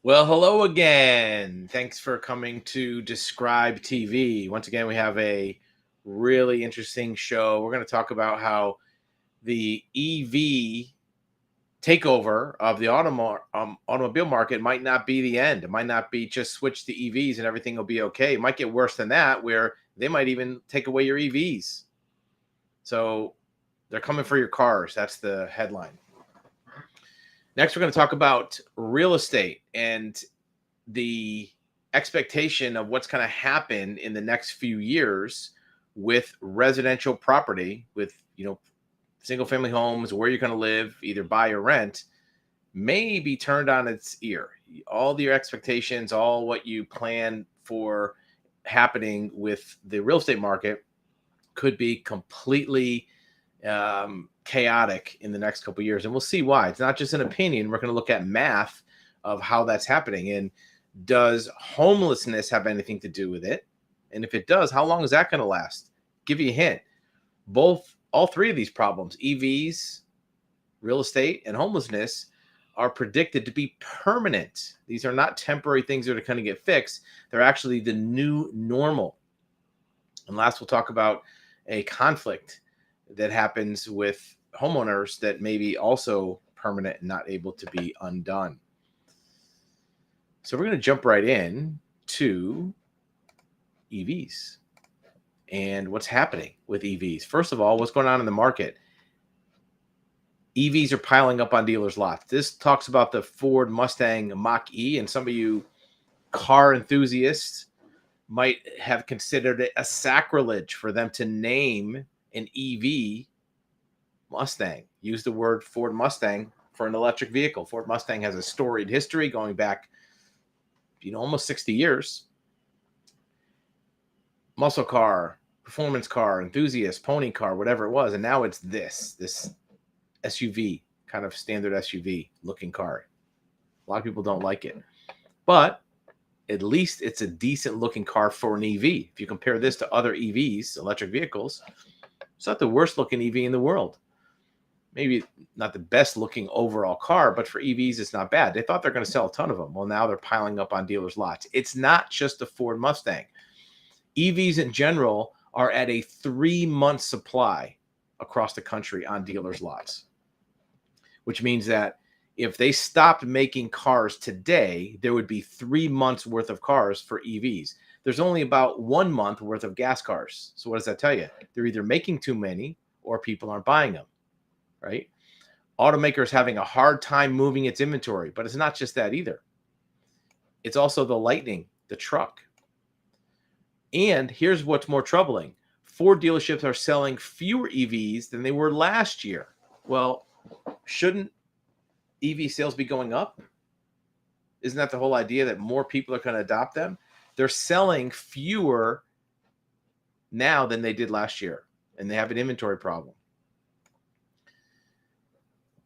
Well, hello again. Thanks for coming to Describe TV. Once again, we have a really interesting show. We're going to talk about how the EV takeover of the automobile market might not be the end. It might not be just switch to EVs and everything will be okay. It might get worse than that, where they might even take away your EVs. So they're coming for your cars. That's the headline. Next, we're going to talk about real estate and the expectation of what's going to happen in the next few years with residential property, with single family homes, where you're going to live, either buy or rent, may be turned on its ear. All your expectations, all what you plan for happening with the real estate market could be completely chaotic in the next couple of years, and we'll see why. It's not just an opinion. We're going to look at math of how that's happening. And does homelessness have anything to do with it? And if it does, how long is that going to last? Give you a hint. All three of these problems, EVs, real estate, and homelessness, are predicted to be permanent. These are not temporary things that are going to get fixed. They're actually the new normal. And last, we'll talk about a conflict that happens with homeowners that may be also permanent and not able to be undone. So we're going to jump right in to EVs and what's happening with EVs. First of all, what's going on in the market? EVs are piling up on dealers' lots. This talks about the Ford Mustang Mach-E, and some of you car enthusiasts might have considered it a sacrilege for them to name an EV Mustang. Use the word Ford Mustang for an electric vehicle. Ford Mustang has a storied history going back almost 60 years. Muscle car, performance car, enthusiast, pony car, whatever it was. And now it's this SUV, kind of standard SUV looking car. A lot of people don't like it. But at least it's a decent looking car for an EV. If you compare this to other EVs, electric vehicles, it's not the worst looking EV in the world. Maybe not the best looking overall car, but for EVs, it's not bad. They thought they're going to sell a ton of them. Well, now they're piling up on dealers' lots. It's not just the Ford Mustang. EVs in general are at a 3-month supply across the country on dealers' lots, which means that if they stopped making cars today, there would be 3 months worth of cars for EVs. There's only about 1 month worth of gas cars. So what does that tell you? They're either making too many or people aren't buying them, right? Automakers having a hard time moving its inventory, but it's not just that either. It's also the Lightning, the truck. And here's what's more troubling. Ford dealerships are selling fewer EVs than they were last year. Well, shouldn't EV sales be going up? Isn't that the whole idea, that more people are going to adopt them? They're selling fewer now than they did last year, and they have an inventory problem.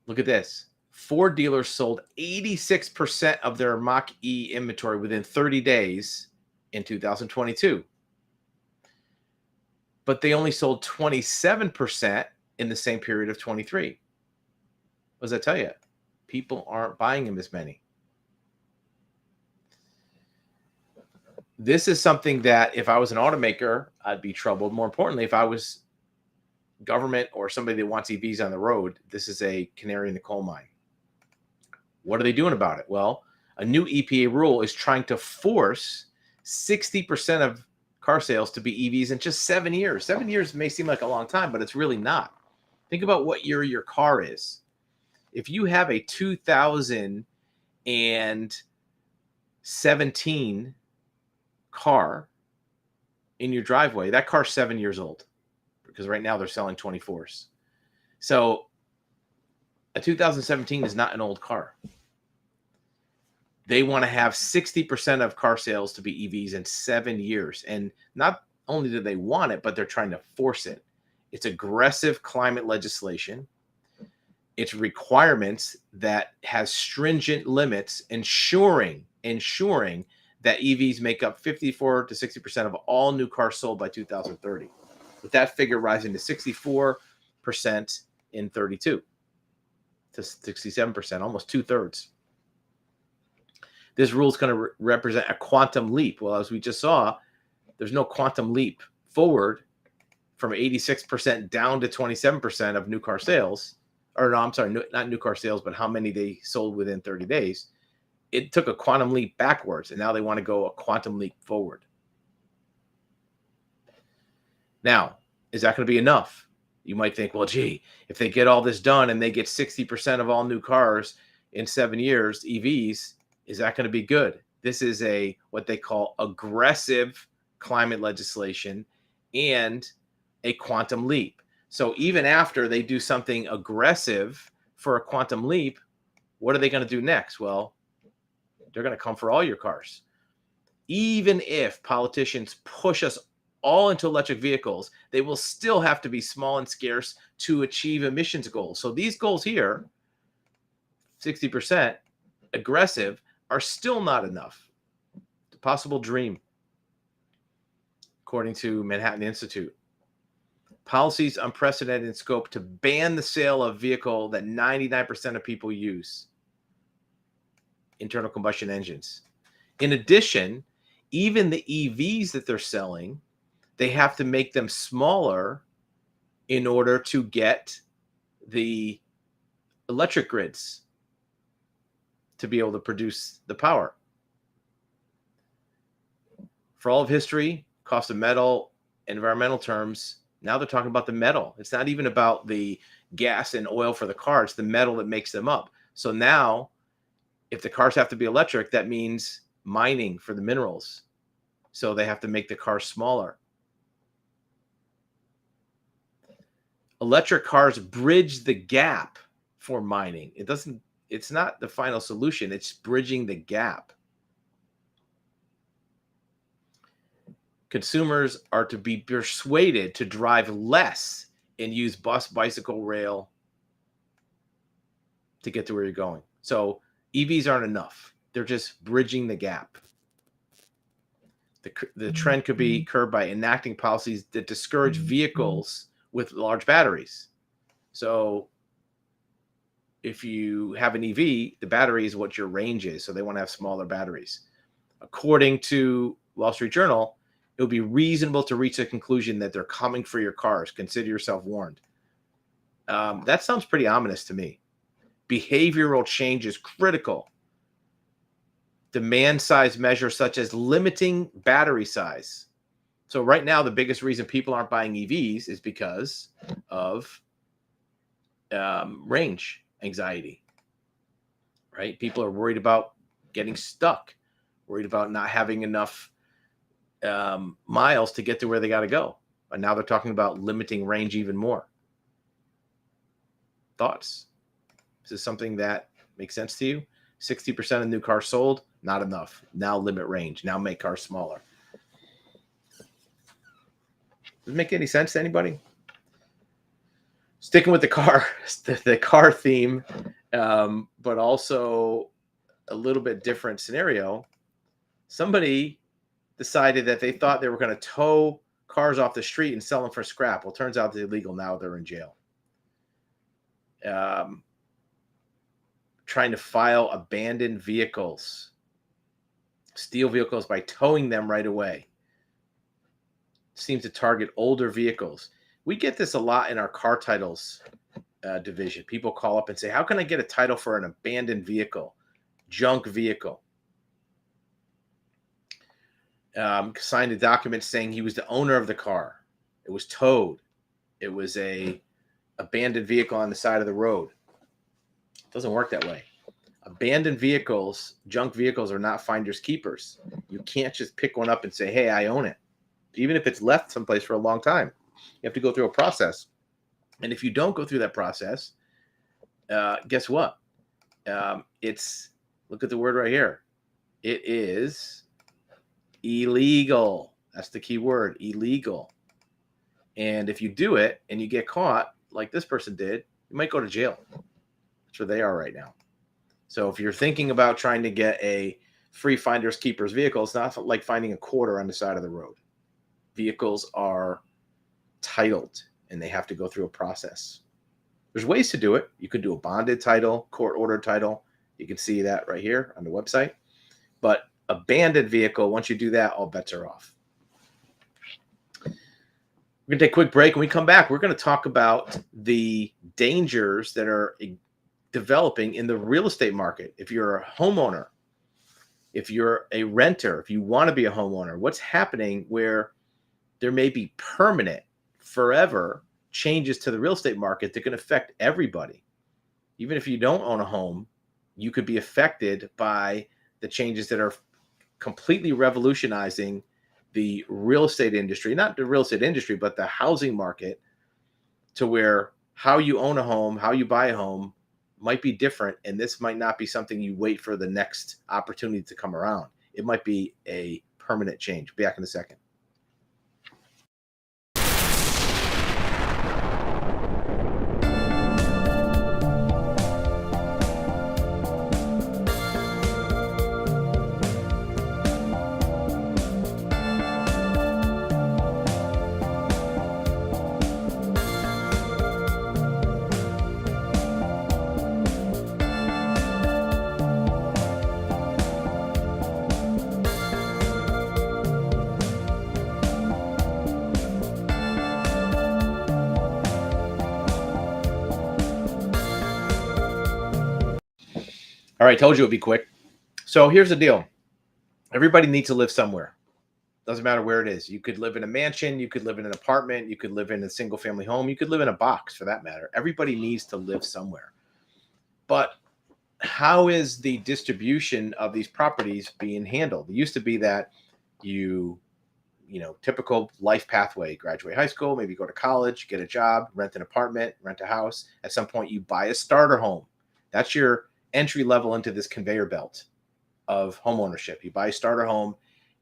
Look at this. Ford dealers sold 86% of their Mach-E inventory within 30 days in 2022. But they only sold 27% in the same period of 23. What does that tell you? People aren't buying them as many. This is something that if I was an automaker, I'd be troubled. More importantly, if I was government or somebody that wants EVs on the road, this is a canary in the coal mine. What are they doing about it? Well, a new EPA rule is trying to force 60% of car sales to be EVs in just 7 years. 7 years may seem like a long time, but it's really not. Think about what year your car is. If you have a 2017 car in your driveway, that car's 7 years old, because right now they're selling 24s. So a 2017 is not an old car. They want to have 60% of car sales to be EVs in 7 years. And not only do they want it, but they're trying to force it. It's aggressive climate legislation. It's requirements that has stringent limits, ensuring that EVs make up 54 to 60% of all new cars sold by 2030. With that figure rising to 64% in 32 to 67%, almost 2/3. This rule is going to represent a quantum leap. Well, as we just saw, there's no quantum leap forward from 86% down to 27% of new car sales. Or no, I'm sorry, not new car sales, but how many they sold within 30 days. It took a quantum leap backwards, and now they want to go a quantum leap forward. Now, is that going to be enough? You might think, well, gee, if they get all this done and they get 60% of all new cars in 7 years, EVs, is that going to be good? This is what they call aggressive climate legislation and a quantum leap. So even after they do something aggressive for a quantum leap, what are they going to do next? Well, they're going to come for all your cars. Even if politicians push us all into electric vehicles, they will still have to be small and scarce to achieve emissions goals. So these goals here, 60% aggressive, are still not enough. It's a possible dream, according to Manhattan Institute. Policies unprecedented in scope to ban the sale of vehicle that 99% of people use, internal combustion engines. In addition, even the EVs that they're selling, they have to make them smaller in order to get the electric grids to be able to produce the power. For all of history, cost of metal, environmental terms, now they're talking about the metal. It's not even about the gas and oil for the car. It's the metal that makes them up. So now, if the cars have to be electric, that means mining for the minerals. So they have to make the car smaller. Electric cars bridge the gap for mining. It's not the final solution. It's bridging the gap. Consumers are to be persuaded to drive less and use bus, bicycle, rail to get to where you're going. So EVs aren't enough. They're just bridging the gap. The trend could be curbed by enacting policies that discourage vehicles with large batteries. So if you have an EV, the battery is what your range is. So they want to have smaller batteries. According to Wall Street Journal, it would be reasonable to reach a conclusion that they're coming for your cars. Consider yourself warned. That sounds pretty ominous to me. Behavioral change is critical. Demand size measures such as limiting battery size. So right now, the biggest reason people aren't buying EVs is because of range anxiety, right? People are worried about getting stuck, worried about not having enough miles to get to where they got to go. And now they're talking about limiting range even more. Thoughts? Is this something that makes sense to you? 60% of new cars sold, not enough. Now limit range. Now make cars smaller. Does it make any sense to anybody? Sticking with the car theme, but also a little bit different scenario. Somebody decided that they thought they were going to tow cars off the street and sell them for scrap. Well, it turns out they're illegal. Now they're in jail. Trying to file abandoned vehicles, steal vehicles by towing them right away. Seems to target older vehicles. We get this a lot in our car titles division. People call up and say, how can I get a title for an abandoned vehicle, junk vehicle? Signed a document saying he was the owner of the car. It was towed. It was a abandoned vehicle on the side of the road. It doesn't work that way. Abandoned vehicles, junk vehicles are not finders keepers. You can't just pick one up and say, hey, I own it. Even if it's left someplace for a long time, you have to go through a process. And if you don't go through that process, guess what? Look at the word right here. It is illegal. That's the key word, illegal. And if you do it and you get caught, like this person did, you might go to jail. That's where they are right now. So if you're thinking about trying to get a free finders keepers vehicle, it's not like finding a quarter on the side of the road. Vehicles are titled and they have to go through a process. There's ways to do it. You could do a bonded title, court ordered title. You can see that right here on the website. But abandoned vehicle, once you do that, all bets are off. We're going to take a quick break. When we come back, we're going to talk about the dangers that are developing in the real estate market. If you're a homeowner, if you're a renter, if you want to be a homeowner, what's happening where there may be permanent, forever changes to the real estate market that can affect everybody. Even if you don't own a home, you could be affected by the changes that are completely revolutionizing the real estate industry, not the real estate industry, but the housing market, to where how you own a home, how you buy a home might be different. And this might not be something you wait for the next opportunity to come around. It might be a permanent change. Back in a second. All right, told you it'd be quick. So here's the deal. Everybody needs to live somewhere. Doesn't matter where it is. You could live in a mansion, you could live in an apartment, you could live in a single family home, you could live in a box for that matter. Everybody needs to live somewhere. But how is the distribution of these properties being handled? It used to be that typical life pathway, graduate high school, maybe go to college, get a job, rent an apartment, rent a house. At some point you buy a starter home. That's your entry level into this conveyor belt of home ownership. You buy a starter home,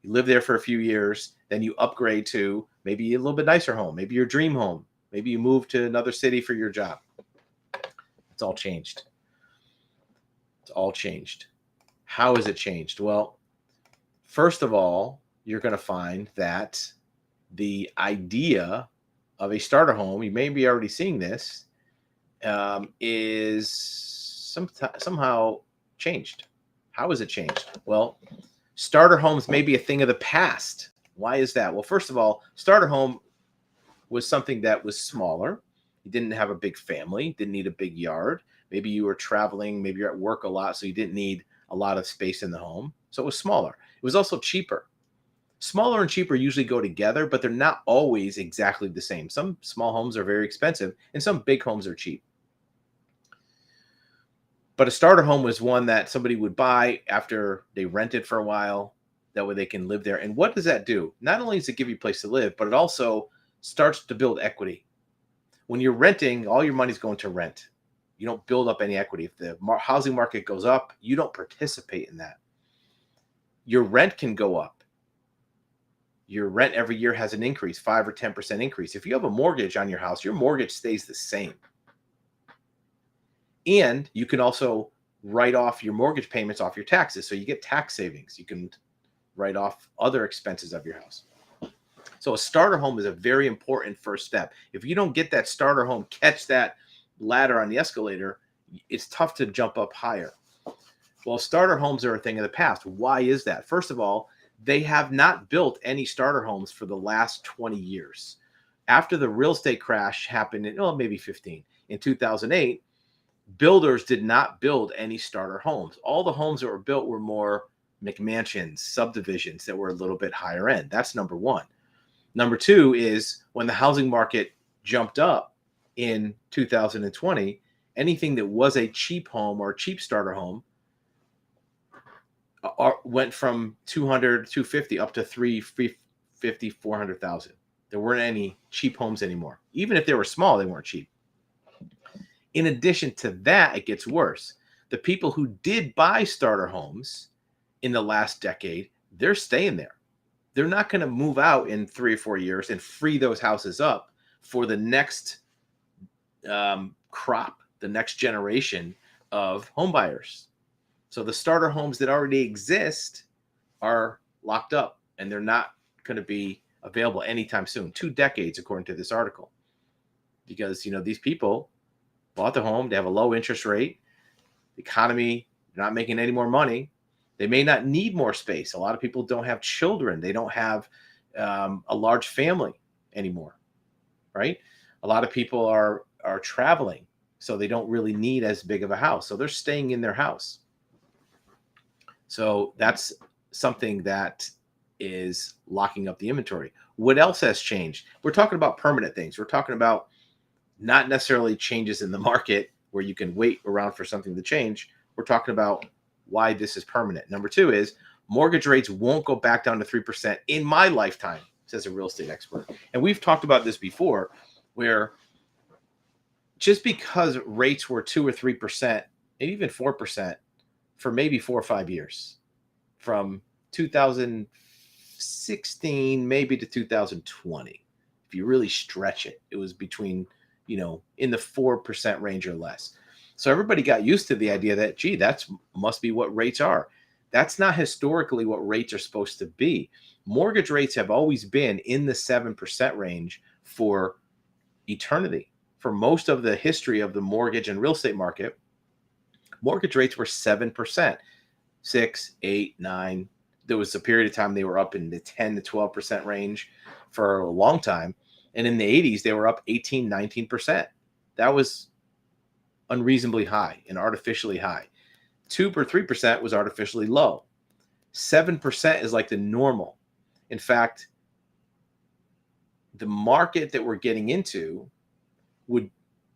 you live there for a few years, then you upgrade to maybe a little bit nicer home, maybe your dream home, maybe you move to another city for your job. It's all changed. It's all changed. How has it changed? Well, first of all, you're going to find that the idea of a starter home, you may be already seeing this, is somehow changed. How has it changed? Well, starter homes may be a thing of the past. Why is that? Well, first of all, starter home was something that was smaller. You didn't have a big family, didn't need a big yard. Maybe you were traveling, maybe you're at work a lot, so you didn't need a lot of space in the home. So it was smaller. It was also cheaper. Smaller and cheaper usually go together, but they're not always exactly the same. Some small homes are very expensive and some big homes are cheap. But a starter home was one that somebody would buy after they rented for a while. That way they can live there. And what does that do? Not only does it give you a place to live, but it also starts to build equity. When you're renting, all your money's going to rent. You don't build up any equity. If the housing market goes up, you don't participate in that. Your rent can go up. Your rent every year has an increase, 5 or 10% increase. If you have a mortgage on your house, your mortgage stays the same. And you can also write off your mortgage payments off your taxes. So you get tax savings. You can write off other expenses of your house. So a starter home is a very important first step. If you don't get that starter home, catch that ladder on the escalator, it's tough to jump up higher. Well, starter homes are a thing of the past. Why is that? First of all, they have not built any starter homes for the last 20 years. After the real estate crash happened in, maybe 15, in 2008, builders did not build any starter homes. All the homes that were built were more McMansions, subdivisions that were a little bit higher end. That's number one. Number two is when the housing market jumped up in 2020, anything that was a cheap home or a cheap starter home went from 200, 250 up to 350, 400,000. There weren't any cheap homes anymore. Even if they were small, they weren't cheap. In addition to that, it gets worse. The people who did buy starter homes in the last decade, they're staying there. They're not going to move out in 3 or 4 years and free those houses up for the next crop, the next generation of home buyers. So the starter homes that already exist are locked up and they're not going to be available anytime soon. 2 decades, according to this article. Because, these people bought the home, they have a low interest rate, the economy, they're not making any more money. They may not need more space. A lot of people don't have children. They don't have a large family anymore, right? A lot of people are traveling, so they don't really need as big of a house. So they're staying in their house. So that's something that is locking up the inventory. What else has changed? We're talking about permanent things. We're talking about not necessarily changes in the market where you can wait around for something to change. We're talking about why this is permanent. Number two is mortgage rates won't go back down to 3% in my lifetime, says a real estate expert. And we've talked about this before, where just because rates were 2 or 3%, and even 4% for maybe 4 or 5 years, from 2016 maybe to 2020, if you really stretch it, it was between, in the 4% range or less. So everybody got used to the idea that, gee, that's must be what rates are. That's not historically what rates are supposed to be. Mortgage rates have always been in the 7% range for eternity. For most of the history of the mortgage and real estate market, mortgage rates were 7%, 6, 8, 9. There was a period of time they were up in the 10 to 12% range for a long time. And in the 80s, they were up 18, 19%. That was unreasonably high and artificially high. 2 or 3% was artificially low. 7% is like the normal. In fact, the market that we're getting into would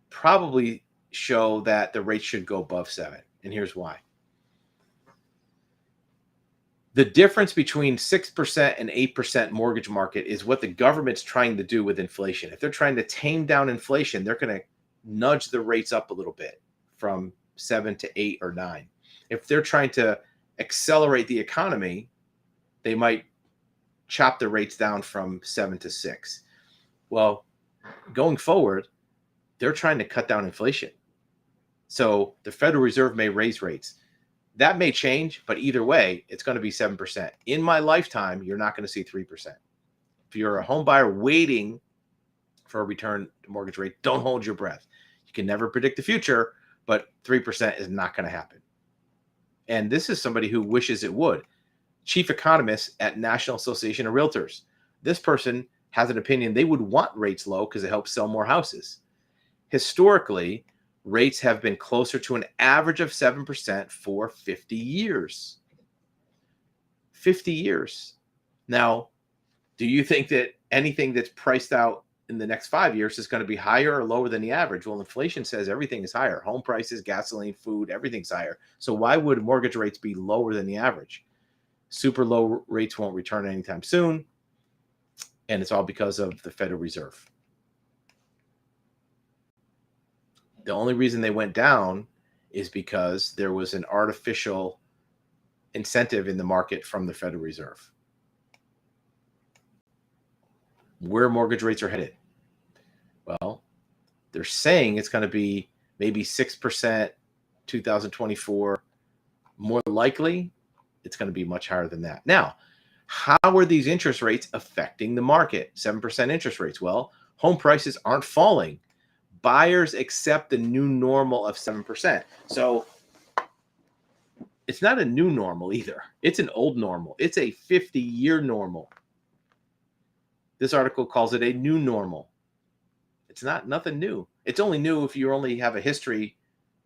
probably show that the rate should go above 7. And here's why. The difference between 6% and 8% mortgage market is what the government's trying to do with inflation. If they're trying to tame down inflation, they're going to nudge the rates up a little bit from 7 to 8 or 9. If they're trying to accelerate the economy, they might chop the rates down from 7 to 6. Well, going forward, they're trying to cut down inflation. So the Federal Reserve may raise rates. That may change, but either way, it's going to be 7%. In my lifetime, you're not going to see 3%. If you're a home buyer waiting for a return to mortgage rate, don't hold your breath. You can never predict the future, but 3% is not going to happen. And this is somebody who wishes it would. Chief economist at National Association of Realtors. This person has an opinion they would want rates low because it helps sell more houses. Historically, rates have been closer to an average of 7% for 50 years. 50 years. Now, do you think that anything that's priced out in the next 5 years is going to be higher or lower than the average? Well, inflation says everything is higher. Home prices, gasoline, food, everything's higher. So why would mortgage rates be lower than the average? Super low rates won't return anytime soon. And it's all because of the Federal Reserve. The only reason they went down is because there was an artificial incentive in the market from the Federal Reserve. Where mortgage rates are headed? Well, they're saying it's going to be maybe 6% 2024. More likely, it's going to be much higher than that. Now, how are these interest rates affecting the market? 7% interest rates. Well, home prices aren't falling. Buyers accept the new normal of 7%. So it's not a new normal either. It's an old normal. It's a 50-year normal. This article calls it a new normal. It's nothing new. It's only new if you only have a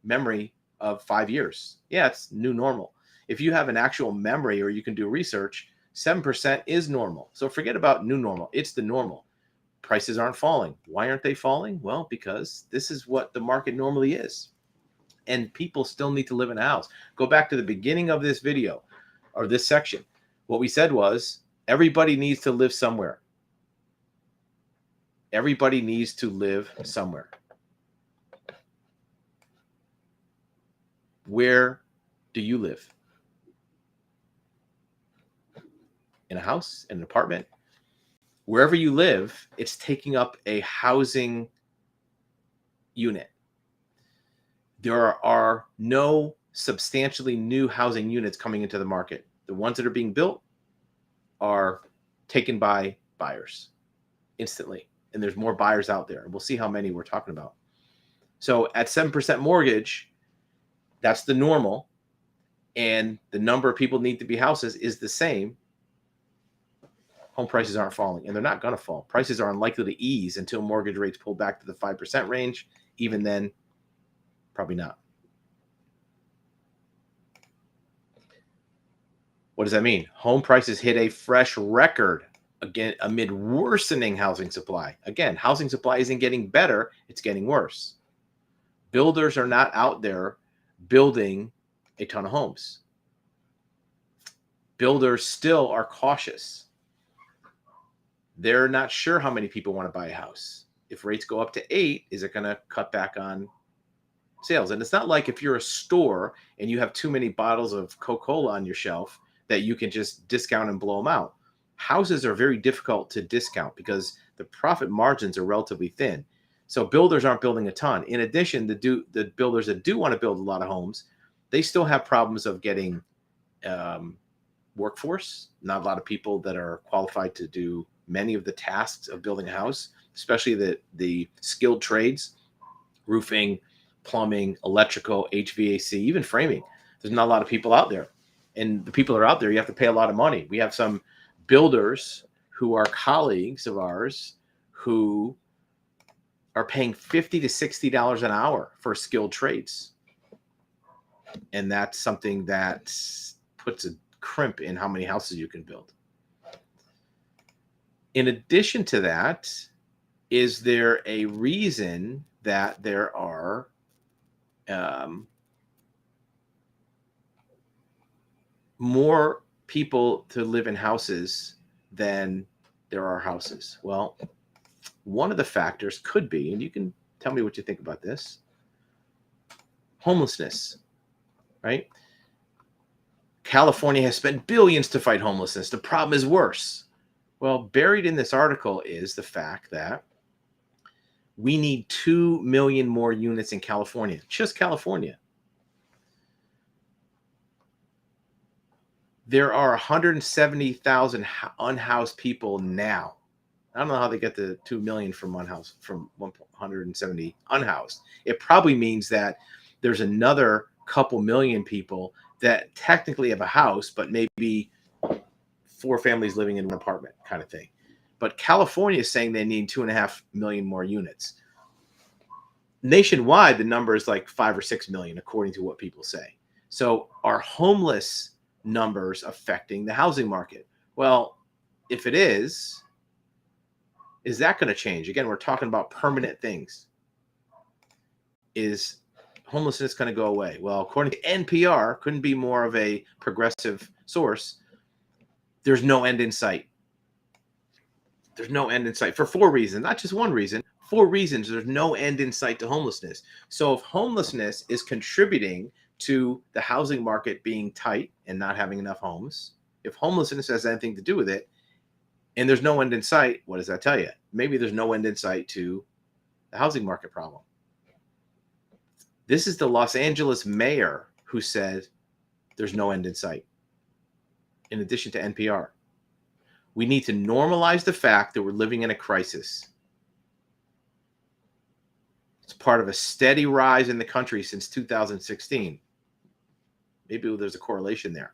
memory of 5 years. Yeah, it's new normal. If you have an actual memory or you can do research, 7% is normal. So forget about new normal. It's the normal. Prices aren't falling. Why aren't they falling? Well, because this is what the market normally is. And people still need to live in a house. Go back to the beginning of this video or this section. What we said was everybody needs to live somewhere. Everybody needs to live somewhere. Where do you live? In a house, in an apartment? Wherever you live, it's taking up a housing unit. There are no substantially new housing units coming into the market. The ones that are being built are taken by buyers instantly. And there's more buyers out there. We'll see how many we're talking about. So at 7% mortgage, that's the normal. and the number of people need to be houses is the same, home prices aren't falling, and they're not going to fall. Prices are unlikely to ease until mortgage rates pull back to the 5% range. Even then, probably not. What does that mean? Home prices hit a fresh record again amid worsening housing supply. Again, housing supply isn't getting better, it's getting worse. Builders are not out there building a ton of homes. Builders still are cautious. They're not sure how many people want to buy a house. If rates go up to 8, is it going to cut back on sales? And it's not like if you're a store and you have too many bottles of Coca-Cola on your shelf that you can just discount and blow them out. Houses are very difficult to discount because the profit margins are relatively thin. So builders aren't building a ton. In addition, the builders that do want to build a lot of homes, they still have problems of getting workforce. Not a lot of people that are qualified to do many of the tasks of building a house, especially the skilled trades, roofing, plumbing, electrical, HVAC, even framing. There's not a lot of people out there. And the people that are out there, you have to pay a lot of money. We have some builders who are colleagues of ours who are paying $50 to $60 an hour for skilled trades. And that's something that puts a crimp in how many houses you can build. In addition to that, is there a reason that there are more people to live in houses than there are houses? Well, one of the factors could be, and you can tell me what you think about this, homelessness, right? California has spent billions to fight homelessness. The problem is worse. Well, buried in this article is the fact that we need 2 million more units in California, just California. There are 170,000 unhoused people now. I don't know how they get the 2 million from 170 unhoused. It probably means that there's another couple million people that technically have a house, but maybe 4 families living in an apartment kind of thing. But California is saying they need 2.5 million more units. Nationwide, the number is like 5 or 6 million, according to what people say. So are homeless numbers affecting the housing market? Well, if it is that going to change? Again, we're talking about permanent things. Is homelessness going to go away? Well, according to NPR, couldn't be more of a progressive source, there's no end in sight. There's no end in sight for 4 reasons, not just one reason, 4 reasons. There's no end in sight to homelessness. So if homelessness is contributing to the housing market being tight and not having enough homes, if homelessness has anything to do with it, and there's no end in sight, what does that tell you? Maybe there's no end in sight to the housing market problem. This is the Los Angeles mayor who said there's no end in sight, in addition to NPR. We need to normalize the fact that we're living in a crisis. It's part of a steady rise in the country since 2016. Maybe there's a correlation there.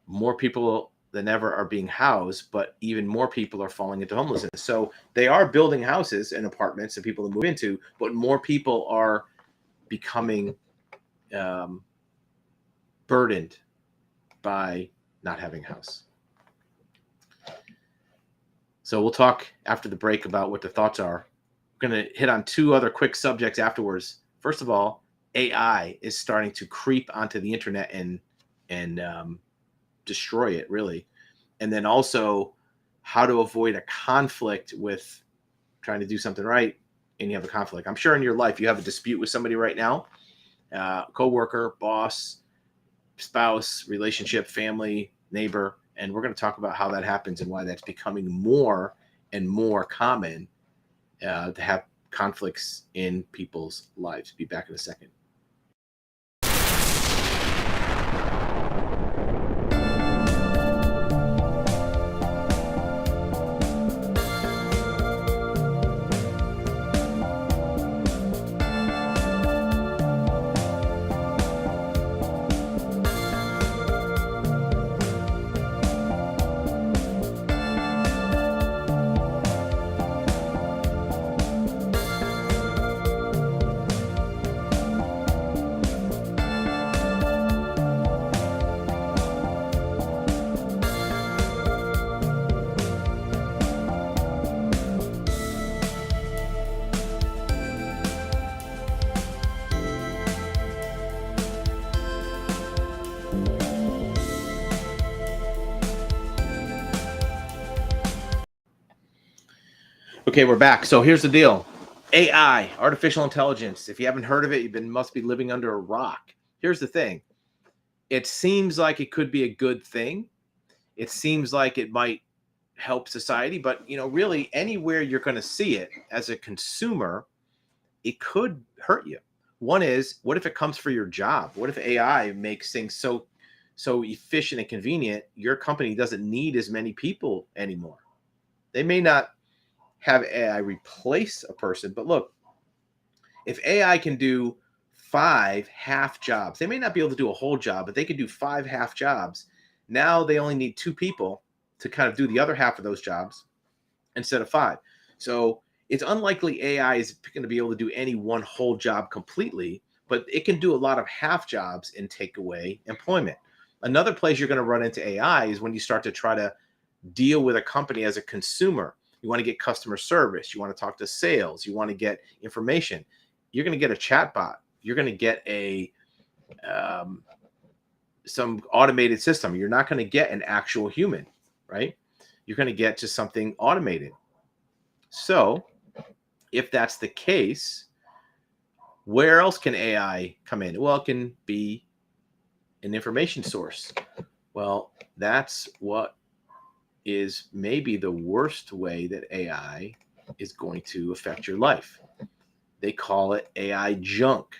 More people than ever are being housed, but even more people are falling into homelessness. So they are building houses and apartments and people to move into, but more people are becoming burdened by not having a house. So we'll talk after the break about what the thoughts are. We're going to hit on 2 other quick subjects afterwards. First of all, AI is starting to creep onto the internet and destroy it, really. And then also how to avoid a conflict with trying to do something right and you have a conflict. I'm sure in your life you have a dispute with somebody right now, coworker, boss, spouse, relationship, family, neighbor, and we're going to talk about how that happens and why that's becoming more and more common to have conflicts in people's lives. Be back in a second. Okay, we're back. So here's the deal. AI, artificial intelligence. If you haven't heard of it, must be living under a rock. Here's the thing. It seems like it could be a good thing. It seems like it might help society, but really anywhere you're going to see it as a consumer, it could hurt you. One is, what if it comes for your job? What if AI makes things so efficient and convenient, your company doesn't need as many people anymore? They may not have AI replace a person, but look, if AI can do 5 half jobs, they may not be able to do a whole job, but they could do 5 half jobs. Now they only need 2 people to kind of do the other half of those jobs instead of 5. So it's unlikely AI is going to be able to do any one whole job completely, but it can do a lot of half jobs and take away employment. Another place you're going to run into AI is when you start to try to deal with a company as a consumer. You want to get customer service. You want to talk to sales. You want to get information. You're going to get a chatbot. You're going to get some automated system. You're not going to get an actual human, right? You're going to get to something automated. So if that's the case, where else can AI come in? Well, it can be an information source. Well, that's what is maybe the worst way that AI is going to affect your life. They call it AI junk.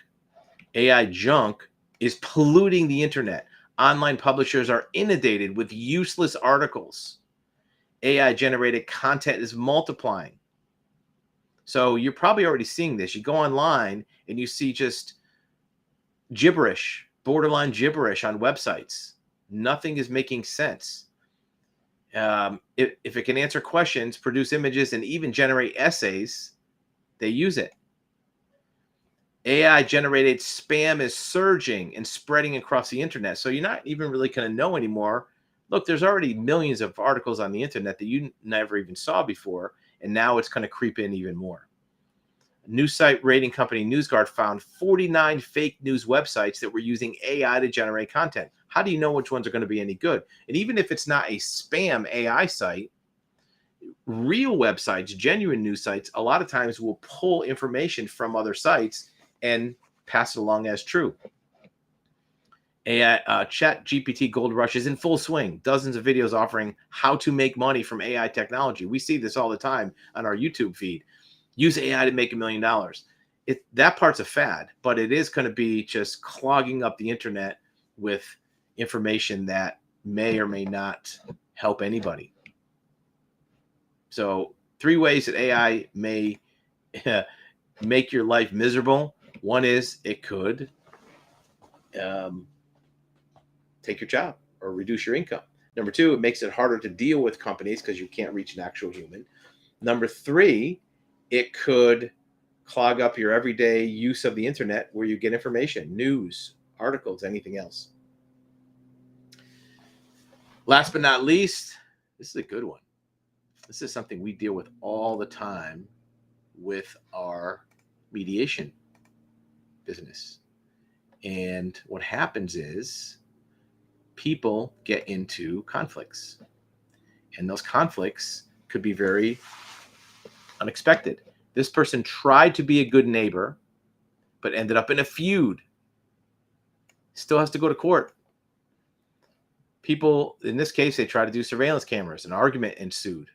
AI junk is polluting the internet. Online publishers are inundated with useless articles. AI generated content is multiplying. So you're probably already seeing this. You go online and you see just gibberish, borderline gibberish on websites. Nothing is making sense. If it can answer questions, produce images, and even generate essays, they use it. AI generated spam is surging and spreading across the internet. So you're not even really going to know anymore. Look, there's already millions of articles on the internet that you never even saw before, and now it's going to creep in even more. News site rating company NewsGuard found 49 fake news websites that were using AI to generate content. How do you know which ones are going to be any good? And even if it's not a spam AI site, real websites, genuine news sites, a lot of times will pull information from other sites and pass it along as true. AI Chat GPT Gold Rush is in full swing. Dozens of videos offering how to make money from AI technology. We see this all the time on our YouTube feed. Use AI to make $1 million. That part's a fad, but it is going to be just clogging up the internet with information that may or may not help anybody. So 3 ways that AI may make your life miserable. One is it could take your job or reduce your income. Number 2, it makes it harder to deal with companies because you can't reach an actual human. Number 3, it could clog up your everyday use of the internet where you get information, news, articles, anything else. Last but not least, this is a good one. This is something we deal with all the time with our mediation business. And what happens is people get into conflicts. And those conflicts could be very unexpected. This person tried to be a good neighbor, but ended up in a feud. Still has to go to court. People, in this case, they tried to do surveillance cameras. An argument ensued,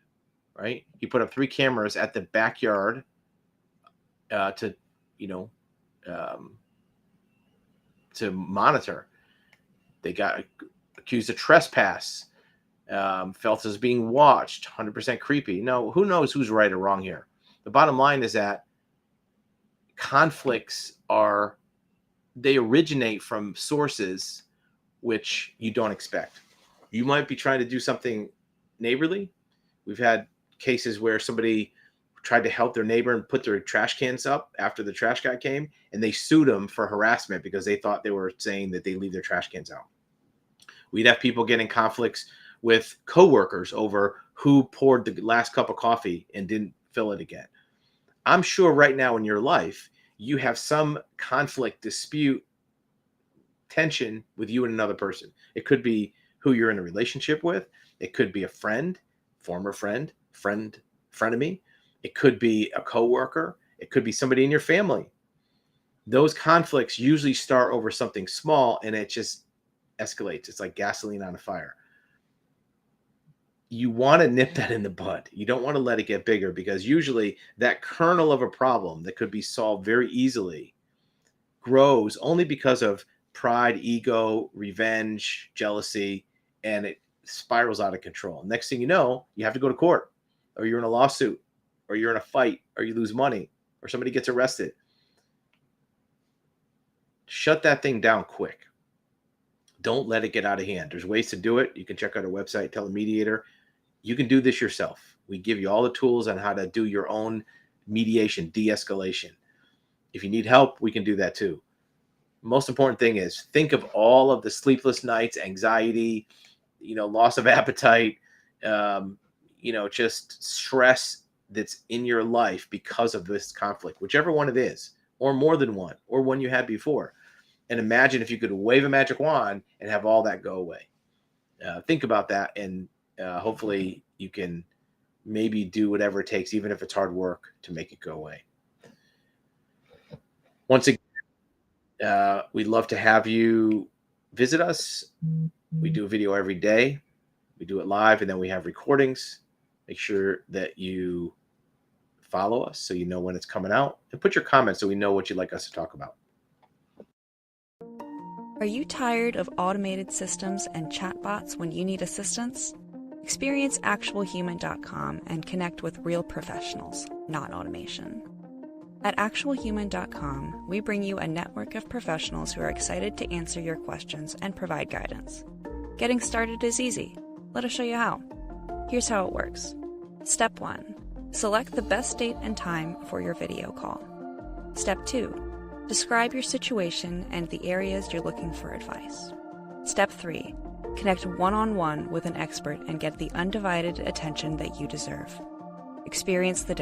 right? He put up 3 cameras at the backyard to monitor. They got accused of trespass. Felt as being watched, 100% creepy. No, who knows who's right or wrong here? The bottom line is that conflicts they originate from sources which you don't expect. You might be trying to do something neighborly. We've had cases where somebody tried to help their neighbor and put their trash cans up after the trash guy came, and they sued them for harassment because they thought they were saying that they leave their trash cans out. We'd have people getting conflicts with coworkers over who poured the last cup of coffee and didn't fill it again. I'm sure right now in your life, you have some conflict, dispute, tension with you and another person. It could be who you're in a relationship with. It could be a friend, former friend, frenemy. It could be a coworker. It could be somebody in your family. Those conflicts usually start over something small and it just escalates. It's like gasoline on a fire. You want to nip that in the bud. You don't want to let it get bigger, because usually that kernel of a problem that could be solved very easily grows only because of pride, ego, revenge, jealousy, and it spirals out of control. Next thing you know, you have to go to court, or you're in a lawsuit, or you're in a fight, or you lose money, or somebody gets arrested. Shut that thing down quick. Don't let it get out of hand. There's ways to do it. You can check out our website, Telemediator. You can do this yourself. We give you all the tools on how to do your own mediation, de-escalation. If you need help, we can do that too. Most important thing is think of all of the sleepless nights, anxiety, loss of appetite, just stress that's in your life because of this conflict, whichever one it is, or more than one, or one you had before. And imagine if you could wave a magic wand and have all that go away. Think about that, and hopefully you can maybe do whatever it takes, even if it's hard work, to make it go away. Once again, we'd love to have you visit us. We do a video every day. We do it live, and then we have recordings. Make sure that you follow us so you know when it's coming out, and put your comments so we know what you'd like us to talk about. Are you tired of automated systems and chatbots when you need assistance? Experience actualhuman.com and connect with real professionals, not automation. At actualhuman.com, we bring you a network of professionals who are excited to answer your questions and provide guidance. Getting started is easy. Let us show you how. Here's how it works. Step 1. Select the best date and time for your video call. Step 2. Describe your situation and the areas you're looking for advice. Step 3. Connect one-on-one with an expert and get the undivided attention that you deserve. Experience the difference.